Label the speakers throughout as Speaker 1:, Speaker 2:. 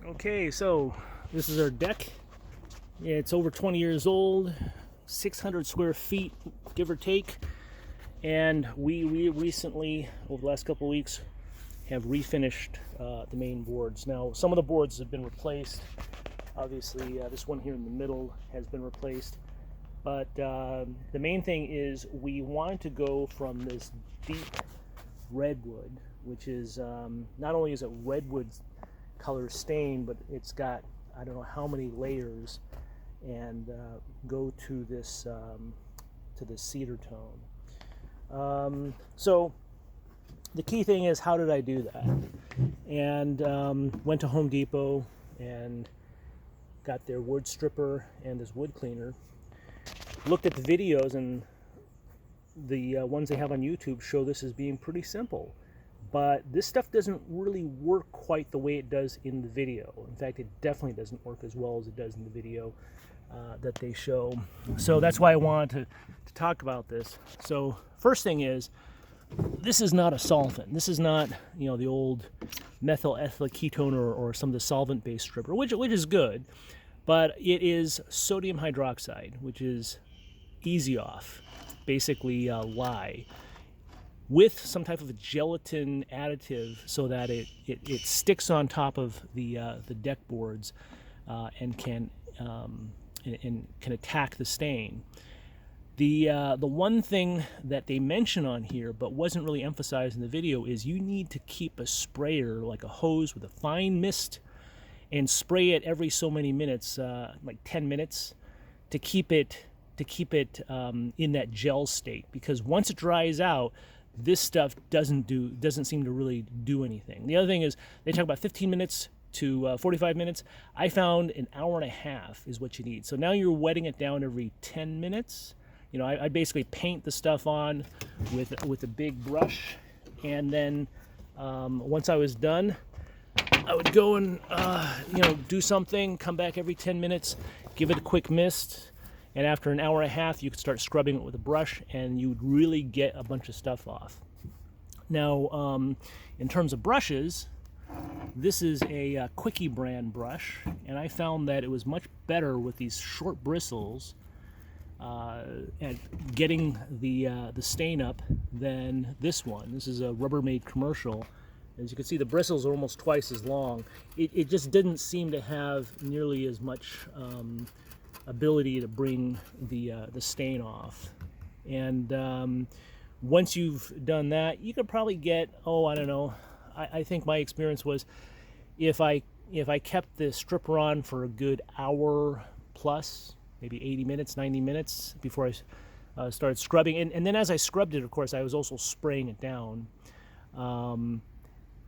Speaker 1: Okay, so this is our deck. It's over 20 years old, 600 square feet, give or take. And we recently, over the last couple of weeks, have refinished the main boards. Now, some of the boards have been replaced. Obviously, this one here in the middle has been replaced. But the main thing is we wanted to go from this deep redwood, which is not only is it redwood color stain, but it's got I don't know how many layers, and go to this cedar tone. So the key thing is, how did I do that? And went to Home Depot and got their wood stripper and this wood cleaner. Looked at the videos, and the ones they have on YouTube show this as being pretty simple. But this stuff doesn't really work quite the way it does in the video. In fact, it definitely doesn't work as well as it does in the video that they show. So that's why I wanted to talk about this. So first thing is, this is not a solvent. This is not, the old methyl ethyl ketone or some of the solvent-based stripper, which is good. But it is sodium hydroxide, which is easy off, basically lye, with some type of a gelatin additive so that it sticks on top of the deck boards and can attack the stain. The one thing that they mention on here but wasn't really emphasized in the video is you need to keep a sprayer, like a hose with a fine mist, and spray it every so many minutes, like 10 minutes, to keep it in that gel state. Because once it dries out, this stuff doesn't seem to really do anything. The other thing is they talk about 15 minutes to 45 minutes. I found an hour and a half is what you need. So now you're wetting it down every 10 minutes. I basically paint the stuff on with a big brush, and then once I was done, I would go and do something, come back every 10 minutes, give it a quick mist, and after an hour and a half, you could start scrubbing it with a brush, and you would really get a bunch of stuff off. Now, in terms of brushes, this is a Quickie brand brush, and I found that it was much better with these short bristles at getting the stain up than this one. This is a Rubbermaid commercial. As you can see, the bristles are almost twice as long. It just didn't seem to have nearly as much ability to bring the stain off. And once you've done that, you could probably get, I don't know, I think my experience was if I kept the stripper on for a good hour plus, maybe 80 minutes, 90 minutes before I started scrubbing. And then as I scrubbed it, of course, I was also spraying it down.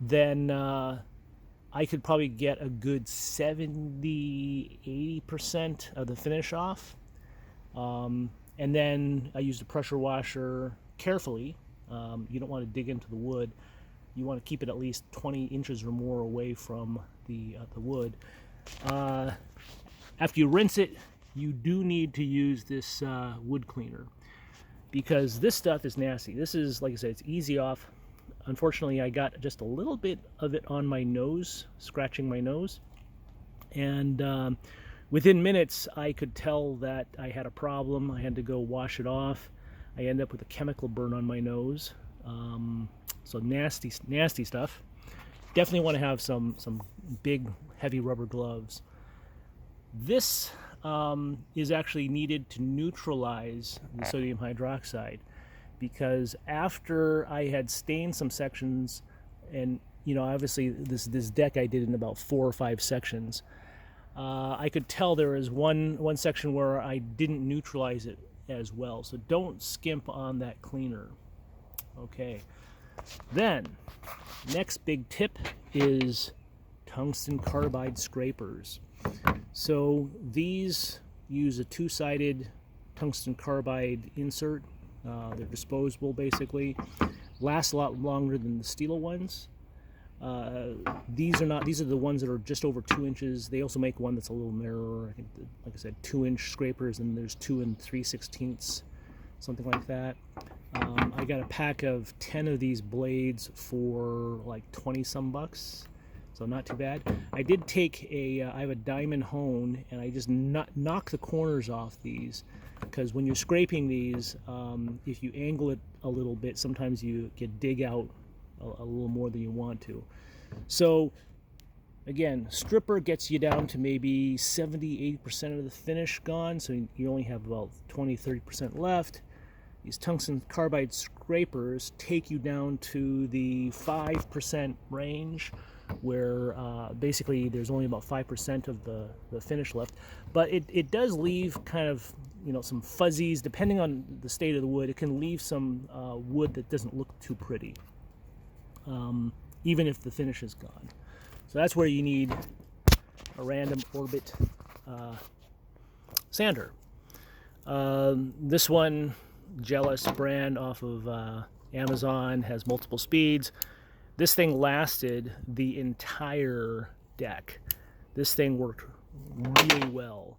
Speaker 1: Then I could probably get a good 70-80% of the finish off. And then I used a pressure washer carefully. You don't want to dig into the wood. You want to keep it at least 20 inches or more away from the wood. After you rinse it, you do need to use this wood cleaner, because this stuff is nasty. This is, like I said, it's easy off. Unfortunately, I got just a little bit of it on my nose, scratching my nose. And within minutes, I could tell that I had a problem. I had to go wash it off. I ended up with a chemical burn on my nose. So nasty stuff. Definitely want to have some big, heavy rubber gloves. This is actually needed to neutralize the sodium hydroxide, because after I had stained some sections, and obviously this deck I did in about 4 or 5 sections, I could tell there was one section where I didn't neutralize it as well. So don't skimp on that cleaner. Okay. Then, next big tip is tungsten carbide scrapers. So these use a 2-sided tungsten carbide insert. They're disposable, basically. Last a lot longer than the steel ones. These are the ones that are just over 2 inches. They also make one that's a little narrower. I think, like I said, 2-inch scrapers, and there's 2 3/16, something like that. I got a pack of 10 of these blades for like 20 some bucks. so not too bad. I did take I have a diamond hone, and I just knock the corners off these, because when you're scraping these, if you angle it a little bit, sometimes you can dig out a little more than you want to. So again, stripper gets you down to maybe 70-80% of the finish gone, so you only have about 20-30% left. These tungsten carbide scrapers take you down to the 5% range, where basically there's only about 5% of the finish left. But it does leave kind of, some fuzzies. Depending on the state of the wood, it can leave some wood that doesn't look too pretty, even if the finish is gone. So that's where you need a random orbit sander. This one, Jealous brand off of Amazon, has multiple speeds. This thing lasted the entire deck. This thing worked really well.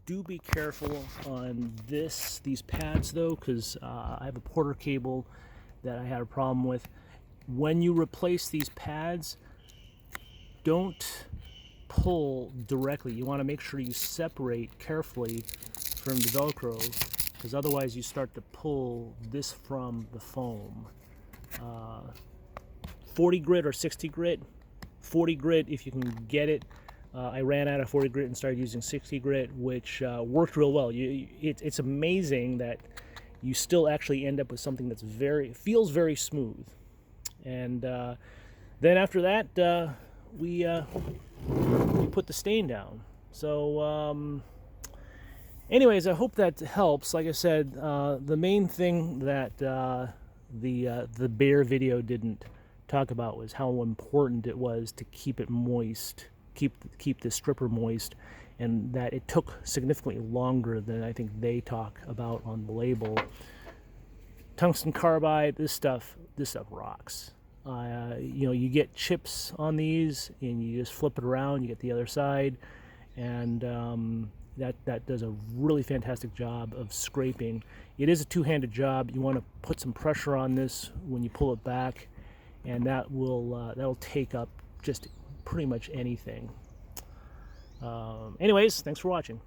Speaker 1: Do be careful on these pads though, because I have a Porter cable that I had a problem with. When you replace these pads, don't pull directly. You want to make sure you separate carefully from the Velcro, because otherwise you start to pull this from the foam. 40 grit or 60 grit. 40 grit if you can get it. I ran out of 40 grit and started using 60 grit, which worked real well. It's amazing that you still actually end up with something that's feels very smooth. And then after that, we put the stain down. So anyways, I hope that helps. Like I said, the main thing that the Behr video didn't talk about was how important it was to keep it moist, keep the stripper moist, and that it took significantly longer than I think they talk about on the label. Tungsten carbide, this stuff rocks. You get chips on these, and you just flip it around, you get the other side, and that does a really fantastic job of scraping. It is a two-handed job. You want to put some pressure on this when you pull it back, and that'll take up just pretty much anything. Anyways, thanks for watching.